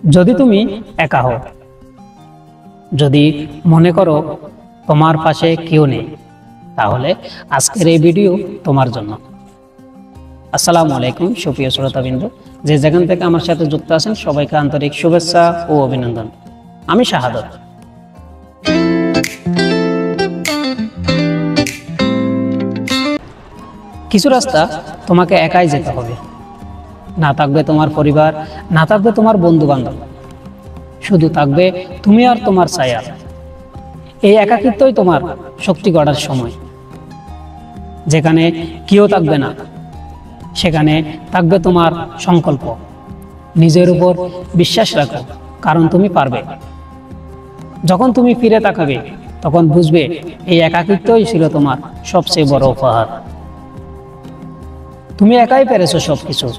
যদি তুমি একা হও, যদি মনে করো তোমার পাশে কেউ নেই, তাহলে আজকের এই ভিডিও তোমার জন্য। আসসালামু আলাইকুম সুপ্রিয় শ্রোতাবৃন্দ, যে যেখান থেকে আমার সাথে যুক্ত আছেন সবাইকে আন্তরিক শুভেচ্ছা ও অভিনন্দন। আমি শাহাদত। কিছু রাস্তা তোমাকে একাই যেতে হবে। না থাকবে তোমার পরিবার, না থাকবে তোমার বন্ধু বান্ধব, শুধু থাকবে তুমি আর তোমার ছায়া। এই একাকিত্বই তোমার শক্তি গড়ার সময়। যেখানে কেউ থাকবে না, সেখানে থাকবে তোমার সংকল্প। নিজের উপর বিশ্বাস রাখো, কারণ তুমি পারবে। যখন তুমি ফিরে তাকাবে, তখন বুঝবে এই একাকিত্বই ছিল তোমার সবচেয়ে বড় উপহার। তুমি একাই পেরেছো সবকিছু।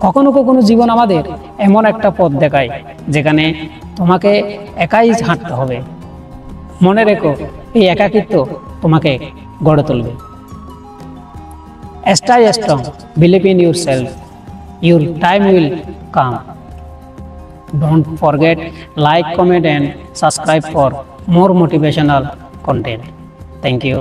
কখনো কখনো জীবন আমাদের এমন একটা পথ দেখায় যেখানে তোমাকে একাই হাঁটতে হবে। মনে রেখো, এই একাকিত্ব তোমাকে গড়ে তুলবে। Stay strong, believe in yourself, your time will come. Don't forget, like, comment and subscribe for more motivational content. Thank you.